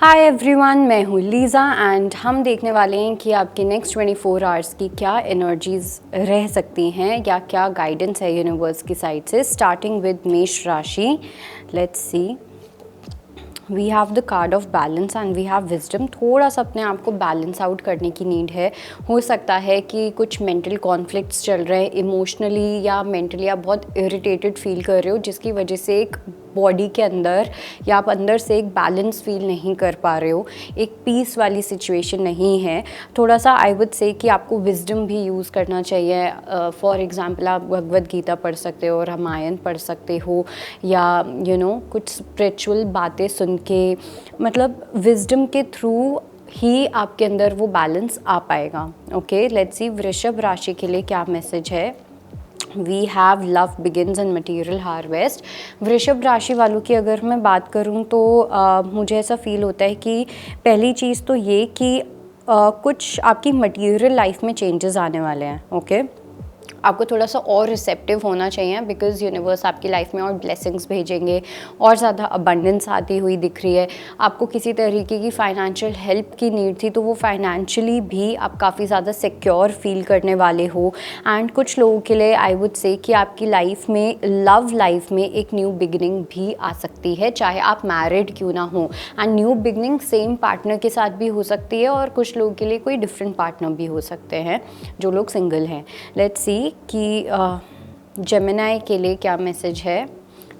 Hi everyone, मैं हूँ Lisa and हम देखने वाले हैं कि आपके नेक्स्ट 24 आवर्स की क्या एनर्जीज रह सकती हैं या क्या गाइडेंस है यूनिवर्स की साइड से। स्टार्टिंग विद मेष राशि, let's see. We have the card of balance and we have wisdom. थोड़ा सा अपने आप को बैलेंस आउट करने की नीड है। हो सकता है कि कुछ मेंटल कॉन्फ्लिक्ट्स चल रहे हैं, इमोशनली या मेंटली आप बहुत इरिटेटेड फील कर रहे हो, जिसकी वजह से एक बॉडी के अंदर या आप अंदर से एक बैलेंस फील नहीं कर पा रहे हो, एक पीस वाली सिचुएशन नहीं है। थोड़ा सा आई वुड से कि आपको विजडम भी यूज़ करना चाहिए। फॉर एग्जांपल आप भगवद गीता पढ़ सकते हो, रामायण पढ़ सकते हो, या कुछ स्पिरिचुअल बातें सुन के, मतलब विजडम के थ्रू ही आपके अंदर वो बैलेंस आ पाएगा। ओके, लेट्स सी वृषभ राशि के लिए क्या मैसेज है। We have love begins and material harvest. वृषभ राशि वालों की अगर मैं बात करूं तो मुझे ऐसा फील होता है कि पहली चीज़ तो ये कि कुछ आपकी मटीरियल लाइफ में चेंजेस आने वाले हैं। ओके, आपको थोड़ा सा और रिसेप्टिव होना चाहिए, बिकॉज़ यूनिवर्स आपकी लाइफ में और ब्लेसिंग्स भेजेंगे, और ज़्यादा अबंडेंस आती हुई दिख रही है। आपको किसी तरीके की फाइनेंशियल हेल्प की नीड थी, तो वो फाइनेंशियली भी आप काफ़ी ज़्यादा सिक्योर फील करने वाले हो। एंड कुछ लोगों के लिए आई वुड से कि आपकी लाइफ में, लव लाइफ में एक न्यू बिगिनिंग भी आ सकती है, चाहे आप मैरिड क्यों ना हो। And new beginning same partner के साथ भी हो सकती है, और कुछ लोगों के लिए कोई डिफरेंट पार्टनर भी हो सकते हैं जो लोग सिंगल हैं। लेट्स सी कि जेमिनाई के लिए क्या मैसेज है।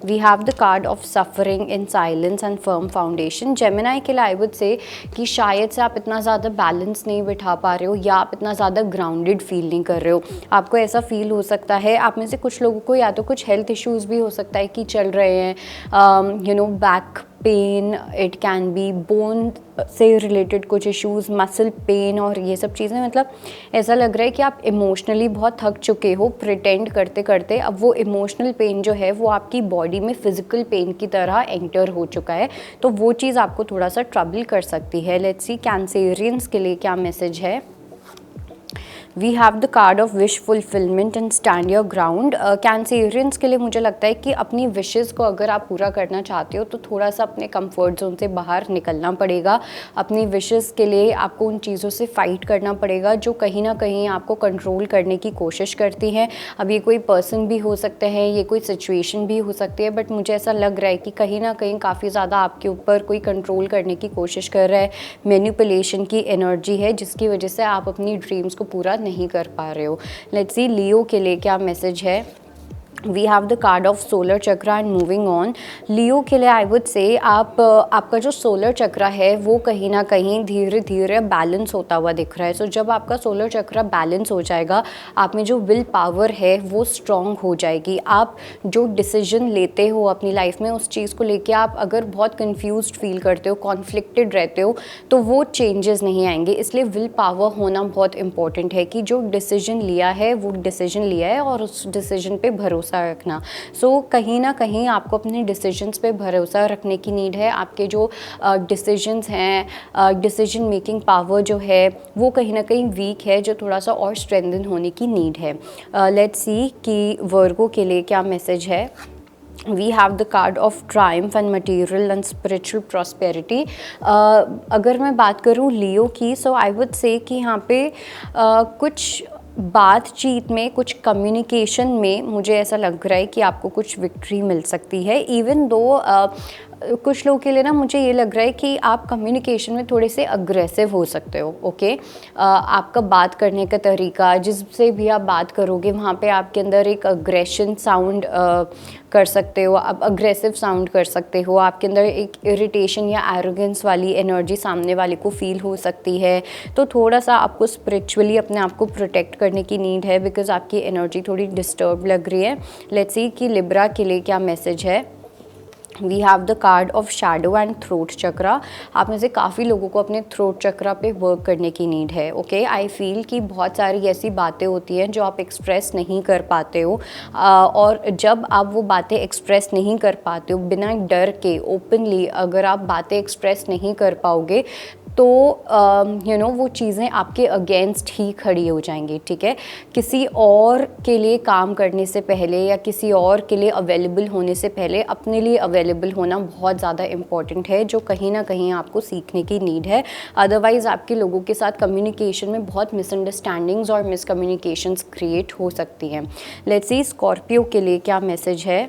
We have the card of suffering in silence and firm foundation. Gemini के लिए आई वुड से कि शायद से आप इतना ज़्यादा बैलेंस नहीं बिठा पा रहे हो, या आप इतना ज़्यादा ग्राउंडेड फील नहीं कर रहे हो। आपको ऐसा फील हो सकता है, आप में से कुछ लोगों को या तो कुछ हेल्थ इश्यूज़ भी हो सकता है कि चल रहे हैं, back pain, it can be bone से रिलेटेड कुछ इश्यूज़, मसल पेन और ये सब चीज़ें। मतलब ऐसा लग रहा है कि आप इमोशनली बहुत थक चुके हो प्रिटेंड करते करते। अब वो इमोशनल पेन जो है वो आपकी बॉडी में फिजिकल पेन की तरह एंटर हो चुका है, तो वो चीज़ आपको थोड़ा सा ट्रबल कर सकती है। लेट्स सी कैंसेरियंस के लिए क्या मैसेज है। We have the card of wish fulfillment and stand your ground. Cancerians के लिए मुझे लगता है कि अपनी विशेज़ को अगर आप पूरा करना चाहते हो तो थोड़ा सा अपने कंफर्ट जोन से बाहर निकलना पड़ेगा। अपनी विशेज़ के लिए आपको उन चीज़ों से फाइट करना पड़ेगा जो कहीं ना कहीं आपको कंट्रोल करने की कोशिश करती हैं। अब ये कोई पर्सन भी हो सकते हैं, ये कोई सिचुएशन भी हो सकती है, बट मुझे ऐसा लग रहा है कि कहीं ना कहीं काफ़ी ज़्यादा आपके ऊपर कोई कंट्रोल करने की कोशिश कर रहा है। मैनिपुलेशन की एनर्जी है, जिसकी वजह से आप अपनी ड्रीम्स को पूरा नहीं कर पा रहे हो। लेट्स सी लियो के लिए क्या मैसेज है। We have the card of solar chakra and moving on. Leo के लिए आई वुड से आपका जो सोलर चक्रा है वो कहीं ना कहीं धीरे धीरे बैलेंस होता हुआ दिख रहा है। सो जब आपका सोलर चक्रा बैलेंस हो जाएगा, आप में जो विल पावर है वो स्ट्रॉन्ग हो जाएगी। आप जो डिसीजन लेते हो अपनी लाइफ में, उस चीज़ को लेके आप अगर बहुत कन्फ्यूज फील करते हो, कॉन्फ्लिक्टेड रहते हो, तो वो चेंजेस नहीं आएंगे। इसलिए विल पावर होना बहुत इंपॉर्टेंट है कि जो डिसीजन लिया है वो डिसीजन लिया है, और उस डिसीजन पे भरोसा रखना। सो कहीं ना कहीं आपको अपने डिसीजंस पे भरोसा रखने की नीड है। आपके जो डिसीजंस हैं, डिसीजन मेकिंग पावर जो है वो कहीं ना कहीं वीक है, जो थोड़ा सा और स्ट्रेंथन होने की नीड है। लेट्स सी कि वर्गो के लिए क्या मैसेज है। We have the card of triumph and material and spiritual prosperity. अगर मैं बात करूँ लियो की, सो आई वुड से कि यहाँ पे कुछ बातचीत में, कुछ कम्युनिकेशन में मुझे ऐसा लग रहा है कि आपको कुछ विक्ट्री मिल सकती है। इवन दो कुछ लोगों के लिए ना मुझे ये लग रहा है कि आप कम्युनिकेशन में थोड़े से अग्रेसिव हो सकते हो। ओके, आपका बात करने का तरीका, जिससे भी आप बात करोगे वहाँ पे आपके अंदर एक अग्रेशन साउंड कर सकते हो, आप अग्रेसिव साउंड कर सकते हो। आपके अंदर एक इरिटेशन या एरोगेंस वाली एनर्जी सामने वाले को फील हो सकती है। तो थोड़ा सा आपको स्पिरिचुअली अपने आप को प्रोटेक्ट करने की नीड है, बिकॉज आपकी एनर्जी थोड़ी डिस्टर्ब लग रही है। लेट्स सी कि लिब्रा के लिए क्या मैसेज है। We have the card of shadow and throat chakra. आप में से काफ़ी लोगों को अपने थ्रोट चक्रा पे वर्क करने की नीड है। ओके, आई फील कि बहुत सारी ऐसी बातें होती हैं जो आप एक्सप्रेस नहीं कर पाते हो, और जब आप वो बातें एक्सप्रेस नहीं कर पाते हो बिना डर के, ओपनली अगर आप बातें एक्सप्रेस नहीं कर पाओगे तो वो चीज़ें आपके अगेंस्ट ही खड़ी हो जाएंगी, ठीक है। किसी और के लिए काम करने से पहले या किसी और के लिए अवेलेबल होने से पहले अपने लिए अवेलेबल होना बहुत ज़्यादा इम्पॉर्टेंट है, जो कहीं ना कहीं आपको सीखने की नीड है। अदरवाइज़ आपके लोगों के साथ कम्युनिकेशन में बहुत मिसअंडरस्टैंडिंग्स और मिसकम्युनिकेशंस क्रिएट हो सकती हैं। लेट्स सी स्कॉर्पियो के लिए क्या मैसेज है।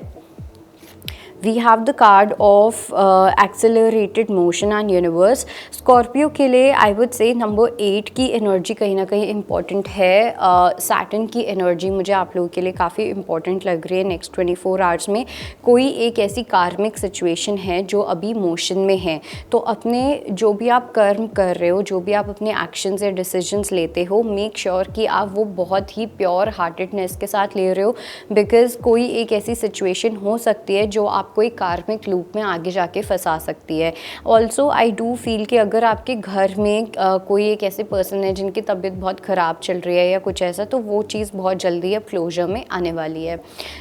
We have the card of accelerated motion and universe. Scorpio के लिए आई वुड से नंबर 8 की एनर्जी कहीं ना कहीं इम्पॉर्टेंट है। सैटर्न की एनर्जी मुझे आप लोगों के लिए काफ़ी इंपॉर्टेंट लग रही है नेक्स्ट 24 आवर्स में। कोई एक ऐसी कार्मिक सिचुएशन है जो अभी मोशन में है, तो अपने जो भी आप कर्म कर रहे हो, जो भी आप अपने एक्शंस या डिसीजंस लेते हो, मेक श्योर कि आप वो बहुत ही प्योर हार्टेडनेस के साथ ले रहे हो, बिकॉज कोई एक ऐसी सिचुएशन हो सकती है जो आपको एक कार्मिक लूप में आगे जाके फंसा सकती है। ऑल्सो आई डू फील कि अगर आपके घर में कोई एक ऐसे पर्सन है जिनकी तबीयत बहुत ख़राब चल रही है या कुछ ऐसा, तो वो चीज़ बहुत जल्दी अब क्लोजर में आने वाली है।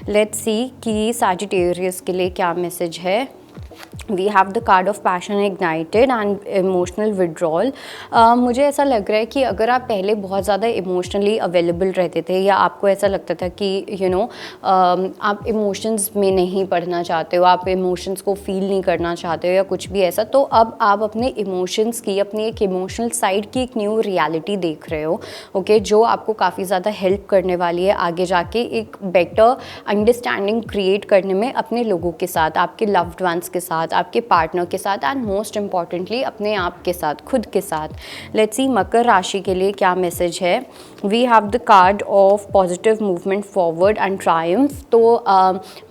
लेट्स सी कि सैजिटेरियस के लिए क्या मैसेज है। We have the card of passion ignited and emotional withdrawal. मुझे ऐसा लग रहा है कि अगर आप पहले बहुत ज़्यादा इमोशनली अवेलेबल रहते थे या आपको ऐसा लगता था कि आप इमोशंस में नहीं पढ़ना चाहते हो, आप इमोशंस को फील नहीं करना चाहते हो या कुछ भी ऐसा, तो अब आप अपने इमोशंस की, अपनी एक इमोशनल साइड की एक न्यू रियलिटी देख रहे हो, ओके, जो आपको काफ़ी ज़्यादा हेल्प करने वाली है आगे जाके एक बेटर अंडरस्टैंडिंग क्रिएट करने में अपने लोगों के साथ, आपके लव्ड वंस के साथ, आपके पार्टनर के साथ एंड मोस्ट इम्पॉर्टेंटली अपने आप के साथ, खुद के साथ। लेट्स सी मकर राशि के लिए क्या मैसेज है। We have the card of positive movement forward and triumph. तो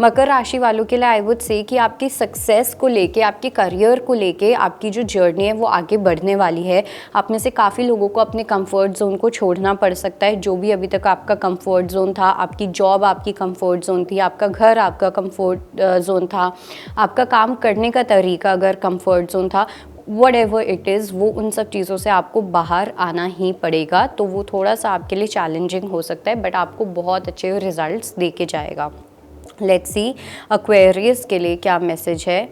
मकर राशि वालों के लिए आई वुड से कि आपकी सक्सेस को लेके, आपके करियर को लेके आपकी जो जर्नी है वो आगे बढ़ने वाली है। आप में से काफ़ी लोगों को अपने कंफर्ट जोन को छोड़ना पड़ सकता है। जो भी अभी तक आपका कंफर्ट जोन था, आपकी जॉब आपकी कंफर्ट जोन थी, आपका घर आपका कंफर्ट जोन था, आपका काम करने का तरीका अगर कंफर्ट जोन था, whatever it is, वो उन सब चीज़ों से आपको बाहर आना ही पड़ेगा। तो वो थोड़ा सा आपके लिए चैलेंजिंग हो सकता है, बट आपको बहुत अच्छे रिजल्ट्स दे के जाएगा। लेट्स सी एक्वेरियस के लिए क्या मैसेज है।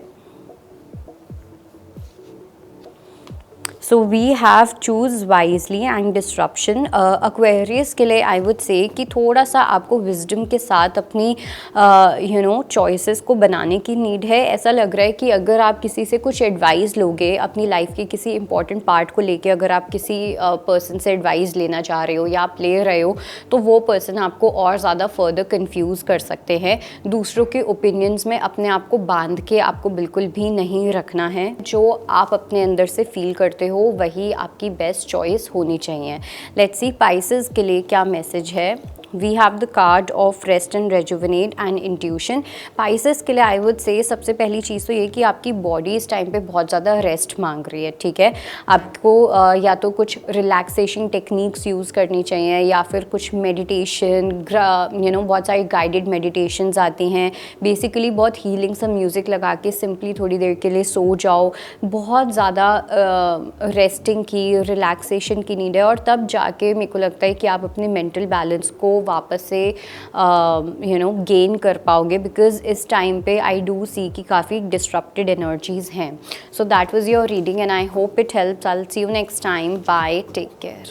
So we have choose wisely and disruption. Aquarius के लिए आई वुड से कि थोड़ा सा आपको विजडम के साथ अपनी चॉइसेस को बनाने की नीड है। ऐसा लग रहा है कि अगर आप किसी से कुछ एडवाइस लोगे अपनी लाइफ के किसी इंपॉर्टेंट पार्ट को लेके, अगर आप किसी पर्सन से एडवाइस लेना चाह रहे हो या आप ले रहे हो, तो वो पर्सन आपको और ज़्यादा फर्दर कंफ्यूज कर सकते हैं। दूसरों के ओपिनियंस में अपने आप को बांध के आपको बिल्कुल भी नहीं रखना है। जो आप अपने अंदर से फील करते हो वही आपकी बेस्ट चॉइस होनी चाहिए। लेट्स सी पाइसेस के लिए क्या मैसेज है। We have the card of rest and rejuvenate and intuition. Pisces के लिए आई वुड से सबसे पहली चीज़ तो ये कि आपकी बॉडी इस टाइम पे बहुत ज़्यादा रेस्ट मांग रही है, ठीक है। आपको या तो कुछ रिलैक्सेशन टेक्निक्स यूज़ करनी चाहिए या फिर कुछ मेडिटेशन, बहुत सारी गाइडेड मेडिटेशंस आती हैं। बेसिकली बहुत हीलिंग सा म्यूज़िक लगा के सिंपली थोड़ी देर के लिए सो जाओ। बहुत ज़्यादा रेस्टिंग की, रिलैक्सेशन की नीड है, और तब जाके मेरे को लगता है कि आप अपने मेंटल बैलेंस को वापस से गेन कर पाओगे, बिकॉज इस टाइम पे आई डू सी कि काफ़ी डिस्ट्रप्टेड एनर्जीज हैं। So that was your reading and I hope it helps. I will see you next time. Bye, take care.